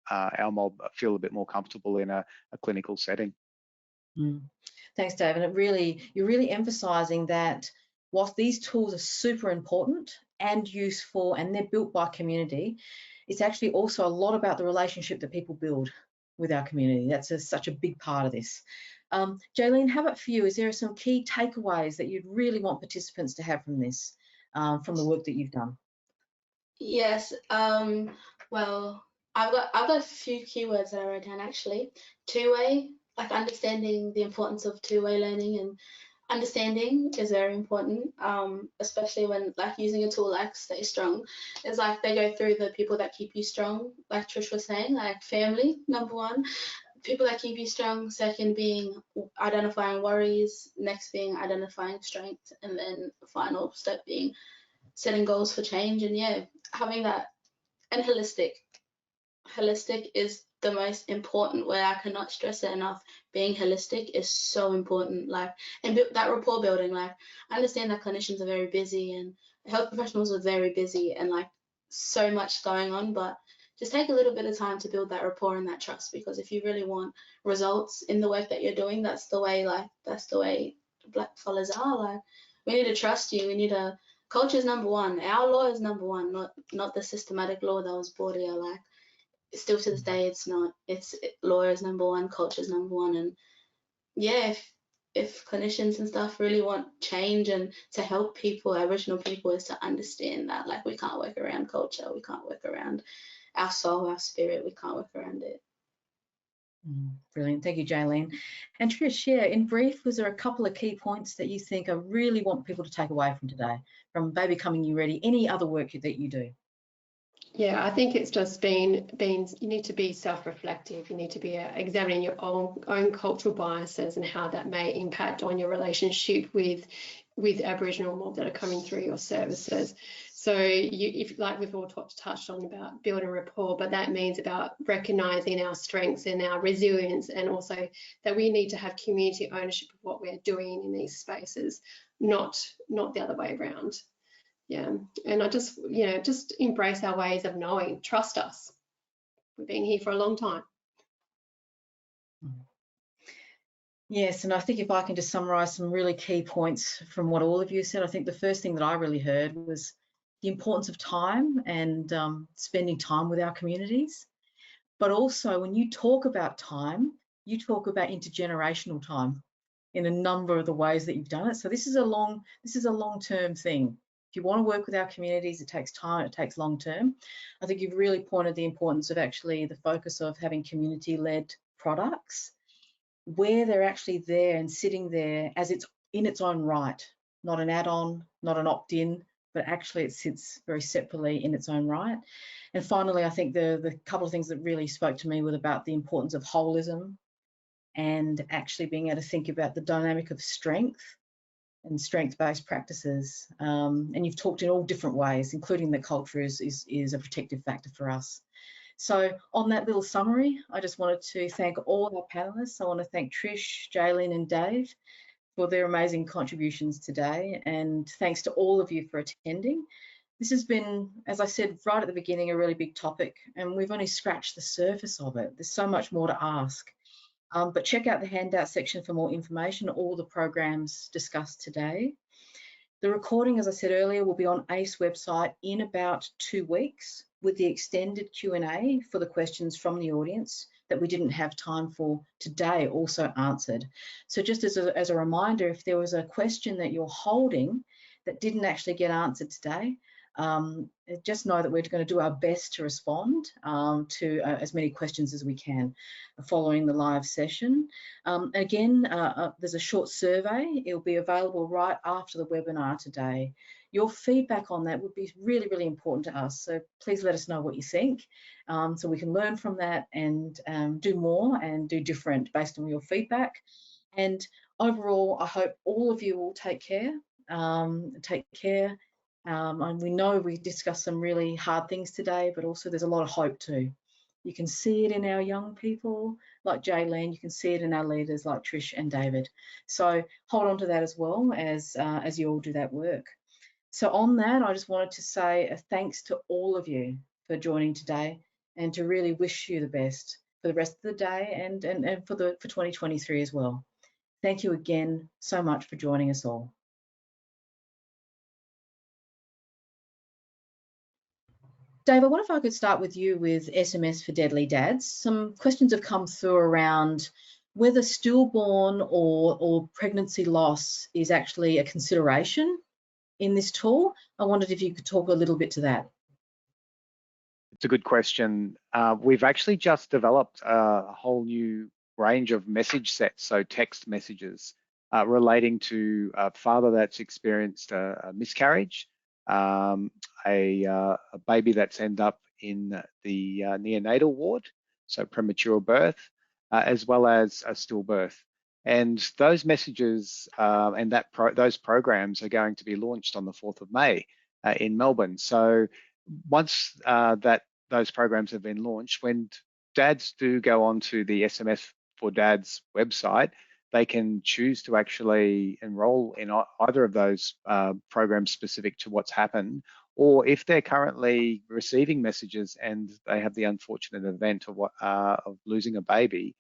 our mob feel a bit more comfortable in a clinical setting. Thanks, Dave. And you're really emphasising that whilst these tools are super important and useful and they're built by community, it's actually also a lot about the relationship that people build with our community. That's such a big part of this. Jaylene, how about for you? Is there some key takeaways that you'd really want participants to have from this, from the work that you've done? Yes. Well, I've got a few keywords that I wrote down actually. Two-way, like understanding the importance of two-way learning and understanding is very important, especially when like using a tool like Stay Strong. It's like they go through the people that keep you strong, like Trish was saying, like family, number one, people that keep you strong, second being identifying worries, next being identifying strength, and then the final step being setting goals for change. And yeah, having that, and holistic is the most important way. I cannot stress it enough. Being holistic is so important, like, and that rapport building. Like, I understand that clinicians are very busy and health professionals are very busy and like so much going on, but just take a little bit of time to build that rapport and that trust, because if you really want results in the work that you're doing, that's the way black fellas are. Like, we need to trust you. We need to, culture is number one. Our law is number one, not the systematic law that was brought here. Like, still to this day, it's not. Law is number one, culture is number one. And yeah, if clinicians and stuff really want change and to help people, Aboriginal people, is to understand that, like, we can't work around culture, we can't work around our soul, our spirit, we can't work around it. Brilliant. Thank you, Jaylene. And Trish, yeah, in brief, was there a couple of key points that you think I really want people to take away from today, from Baby Coming You Ready, any other work that you do? Yeah, I think it's just been you need to be self-reflective. You need to be examining your own cultural biases and how that may impact on your relationship with Aboriginal mob that are coming through your services. So if like we've all touched on about building rapport, but that means about recognizing our strengths and our resilience, and also that we need to have community ownership of what we're doing in these spaces, not the other way around. Yeah, and I just, just embrace our ways of knowing. Trust us. We've been here for a long time. Yes, and I think if I can just summarise some really key points from what all of you said, I think the first thing that I really heard was the importance of time and spending time with our communities. But also, when you talk about time, you talk about intergenerational time in a number of the ways that you've done it. So this is a long-term thing. If you want to work with our communities, it takes time, it takes long term. I think you've really pointed the importance of actually the focus of having community-led products where they're actually there and sitting there as it's in its own right, not an add-on, not an opt-in, but actually it sits very separately in its own right. And finally, I think the couple of things that really spoke to me were about the importance of holism and actually being able to think about the dynamic of strength and strength-based practices. And you've talked in all different ways, including that culture is a protective factor for us. So on that little summary, I just wanted to thank all our panelists. I want to thank Trish, Jaylene and Dave for their amazing contributions today. And thanks to all of you for attending. This has been, as I said right at the beginning, a really big topic, and we've only scratched the surface of it. There's so much more to ask. But check out the handout section for more information, all the programs discussed today. The recording, as I said earlier, will be on ACE website in about 2 weeks with the extended Q&A for the questions from the audience that we didn't have time for today also answered. So just as a reminder, if there was a question that you're holding that didn't actually get answered today, just know that we're going to do our best to respond to as many questions as we can following the live session. Again, there's a short survey. It'll be available right after the webinar today. Your feedback on that would be really, really important to us. So please let us know what you think so we can learn from that and do more and do different based on your feedback. And overall, I hope all of you will take care. And we know we discussed some really hard things today, but also there's a lot of hope too. You can see it in our young people like Jaylene, you can see it in our leaders like Trish and David. So hold on to that as well as you all do that work. So on that, I just wanted to say a thanks to all of you for joining today and to really wish you the best for the rest of the day and for 2023 as well. Thank you again so much for joining us all. Dave, I wonder if I could start with you with SMS for Deadly Dads. Some questions have come through around whether stillborn or pregnancy loss is actually a consideration in this tool. I wondered if you could talk a little bit to that. It's a good question. We've actually just developed a whole new range of message sets, so text messages relating to a father that's experienced a miscarriage, a baby that's ended up in the neonatal ward, so premature birth, as well as a stillbirth. And those messages and those programs are going to be launched on the 4th of May in Melbourne. So once those programs have been launched, when dads do go onto the SMS for Dads website, they can choose to actually enroll in either of those programs specific to what's happened, or if they're currently receiving messages and they have the unfortunate event of losing a baby,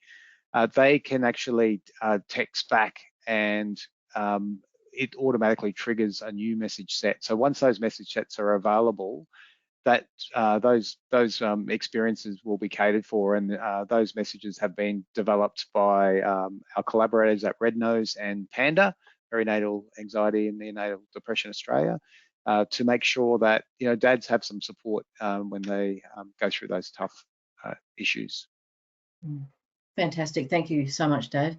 they can actually text back and it automatically triggers a new message set. So once those message sets are available, that those experiences will be catered for, and those messages have been developed by our collaborators at Red Nose and Panda, Perinatal Anxiety and Neonatal Depression Australia, to make sure that dads have some support when they go through those tough issues. Fantastic. Thank you so much, Dave.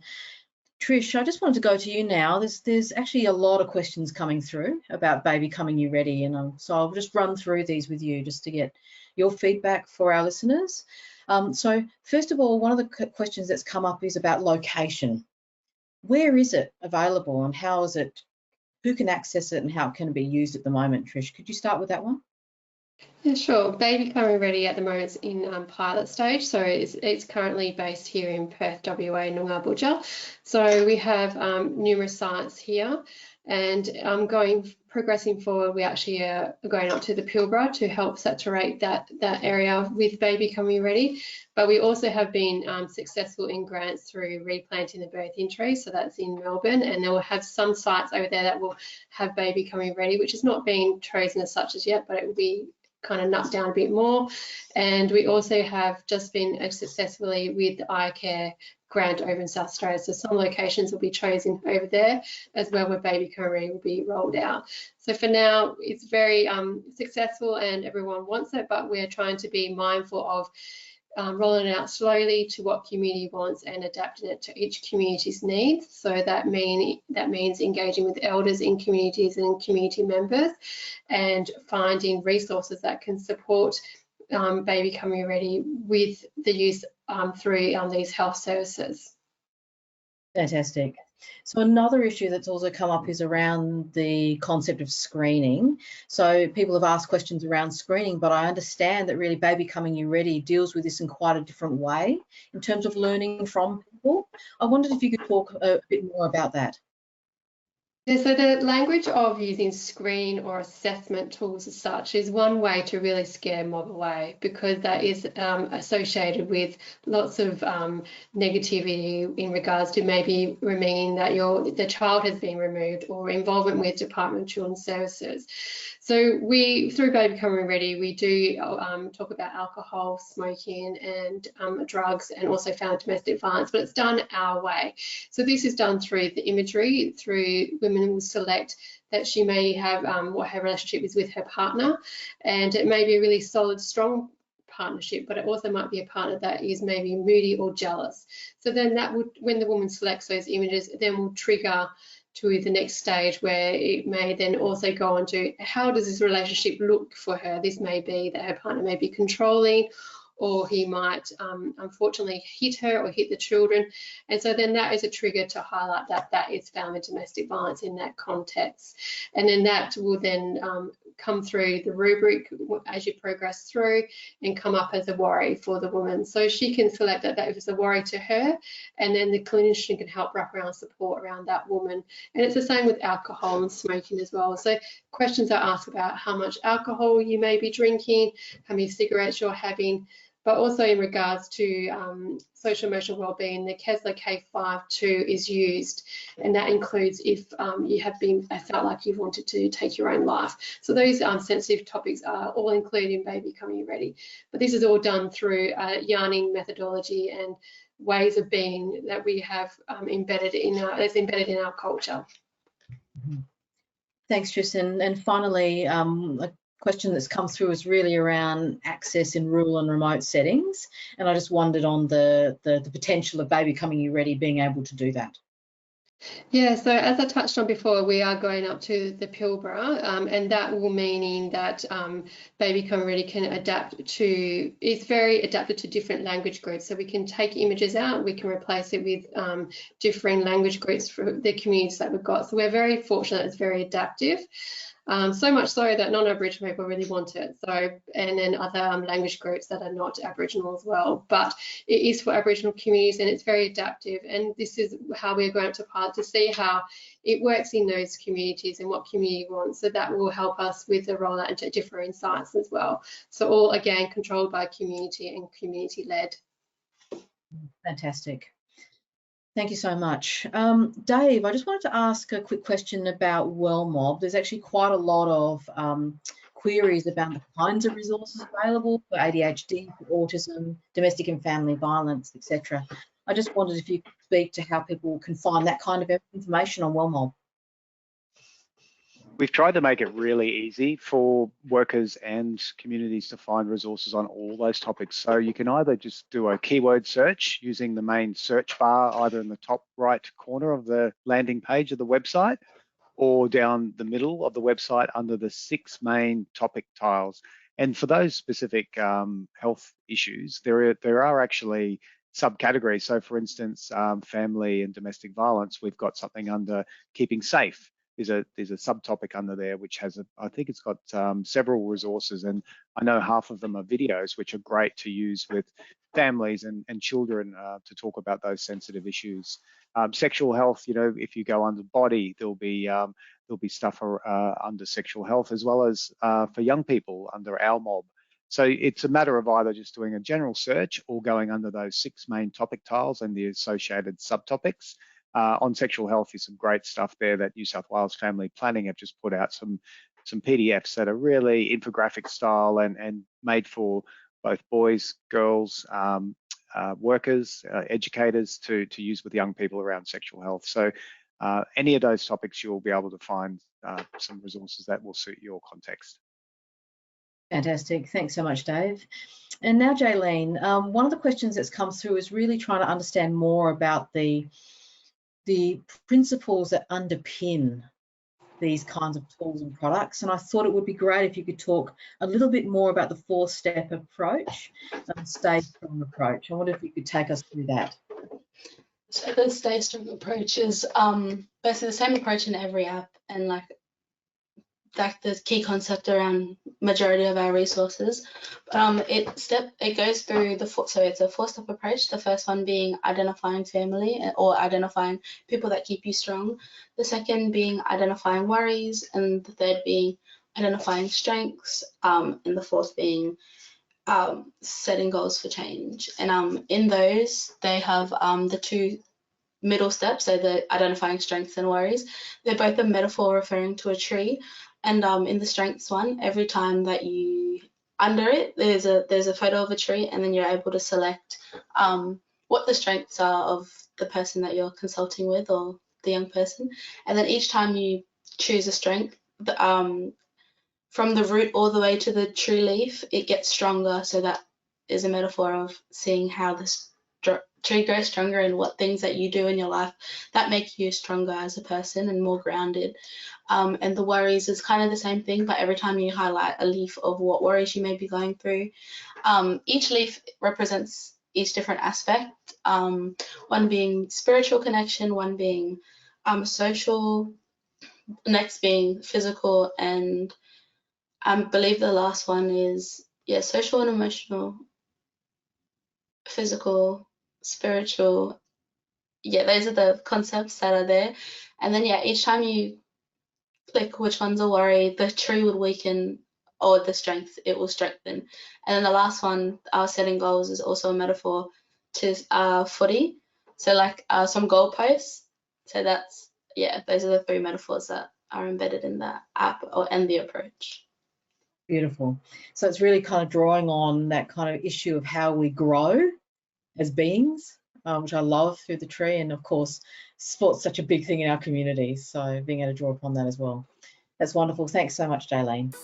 Trish, I just wanted to go to you now. There's actually a lot of questions coming through about Baby Coming You Ready, and so I'll just run through these with you just to get your feedback for our listeners. So first of all, one of the questions that's come up is about location. Where is it available, and how is it? Who can access it, and how can it be used at the moment? Trish, could you start with that one? Yeah, sure. Baby Coming Ready at the moment is in pilot stage, so it's currently based here in Perth, WA, Noongar Butcher. So we have numerous sites here, and progressing forward, we actually are going up to the Pilbara to help saturate that area with Baby Coming Ready. But we also have been successful in grants through replanting the birthing tree, so that's in Melbourne, and they will have some sites over there that will have Baby Coming Ready, which is not being chosen as such as yet, but it will be kind of nut down a bit more. And we also have just been successfully with the eye care grant over in South Australia, so some locations will be chosen over there as well, where Baby Coming Ready will be rolled out. So for now, it's very successful and everyone wants it, but we're trying to be mindful of rolling it out slowly to what community wants and adapting it to each community's needs. So that means engaging with elders in communities and community members, and finding resources that can support Baby Coming Ready with the use through these health services. Fantastic. So another issue that's also come up is around the concept of screening. So people have asked questions around screening, but I understand that really Baby Coming You Ready deals with this in quite a different way in terms of learning from people. I wondered if you could talk a bit more about that. Yeah, so the language of using screen or assessment tools as such is one way to really scare mob away, because that is associated with lots of negativity in regards to maybe meaning that the child has been removed, or involvement with Department of Children's Services. So through Baby Coming Ready, we do talk about alcohol, smoking and drugs, and also found domestic violence, but it's done our way. So this is done through the imagery, through women will select that she may have what her relationship is with her partner, and it may be a really solid, strong partnership, but it also might be a partner that is maybe moody or jealous. So then that would, when the woman selects those images, then will trigger to the next stage, where it may then also go on to how does this relationship look for her. This may be that her partner may be controlling, or he might unfortunately hit her or hit the children. And so then that is a trigger to highlight that is family domestic violence in that context. And then that will then come through the rubric as you progress through and come up as a worry for the woman. So she can select that is a worry to her, and then the clinician can help wrap around support around that woman. And it's the same with alcohol and smoking as well. So questions are asked about how much alcohol you may be drinking, how many cigarettes you're having, but also in regards to social emotional wellbeing, the Kesler K5-2 is used, and that includes if you have felt like you've wanted to take your own life. So those sensitive topics are all included in Baby Coming Ready. But this is all done through yarning methodology and ways of being that we have embedded in our culture. Thanks, Tristan. And finally, a question that's come through is really around access in rural and remote settings, and I just wondered on the potential of Baby Coming You Ready being able to do that. Yeah, so as I touched on before, we are going up to the Pilbara, and that will mean that Baby Coming Ready can it's very adapted to different language groups. So we can take images out, we can replace it with differing language groups for the communities that we've got. So we're very fortunate, it's very adaptive. So much so that non-Aboriginal people really want it. So, and then other language groups that are not Aboriginal as well. But it is for Aboriginal communities, and it's very adaptive. And this is how we're going to pilot to see how it works in those communities and what community wants. So that will help us with the rollout into different sites as well. So all again controlled by community and community-led. Fantastic. Thank you so much. Dave, I just wanted to ask a quick question about WellMob. There's actually quite a lot of queries about the kinds of resources available for ADHD, for autism, domestic and family violence, etc. I just wondered if you could speak to how people can find that kind of information on WellMob. We've tried to make it really easy for workers and communities to find resources on all those topics. So you can either just do a keyword search using the main search bar, either in the top right corner of the landing page of the website, or down the middle of the website under the 6 main topic tiles. And for those specific health issues, there are actually subcategories. So for instance, family and domestic violence, we've got something under keeping safe. There's a subtopic under there which has I think it's got several resources, and I know half of them are videos which are great to use with families and children to talk about those sensitive issues. Sexual health, you know, if you go under body, there'll be stuff under sexual health, as well as for young people under our mob. So it's a matter of either just doing a general search or going under those 6 main topic tiles and the associated subtopics. On sexual health, there's some great stuff there that New South Wales Family Planning have just put out some PDFs that are really infographic style and made for both boys, girls, workers, educators to use with young people around sexual health. So any of those topics, you'll be able to find some resources that will suit your context. Fantastic. Thanks so much, Dave. And now, Jaylene, one of the questions that's come through is really trying to understand more about the principles that underpin these kinds of tools and products. And I thought it would be great if you could talk a little bit more about the 4-step approach and Stay Strong approach. I wonder if you could take us through that. So the Stay Strong approach is basically the same approach in every app, and like the key concept around majority of our resources. It goes through so it's a 4-step approach. The first one being identifying family or identifying people that keep you strong. The second being identifying worries, and the third being identifying strengths, and the fourth being setting goals for change. And in those, they have the 2 middle steps, so the identifying strengths and worries. They're both a metaphor referring to a tree. And in the strengths one, every time that you under it, there's a photo of a tree, and then you're able to select what the strengths are of the person that you're consulting with, or the young person. And then each time you choose a strength, from the root all the way to the tree leaf, it gets stronger. So that is a metaphor of seeing how this tree grows stronger, and what things that you do in your life that make you stronger as a person and more grounded. And the worries is kind of the same thing, but every time you highlight a leaf of what worries you may be going through, each leaf represents each different aspect, one being spiritual connection, one being social, next being physical, and I believe the last one is social and emotional, physical, spiritual. Those are the concepts that are there. And then each time you click which one's a worry, the tree would weaken, or the strength, it will strengthen. And then the last one, setting goals, is also a metaphor to footy. So like some goalposts. So that's, those are the 3 metaphors that are embedded in the app and the approach. Beautiful. So it's really kind of drawing on that kind of issue of how we grow as beings, which I love through the tree. And of course, sport's such a big thing in our community, so being able to draw upon that as well. That's wonderful. Thanks so much, Jaylene.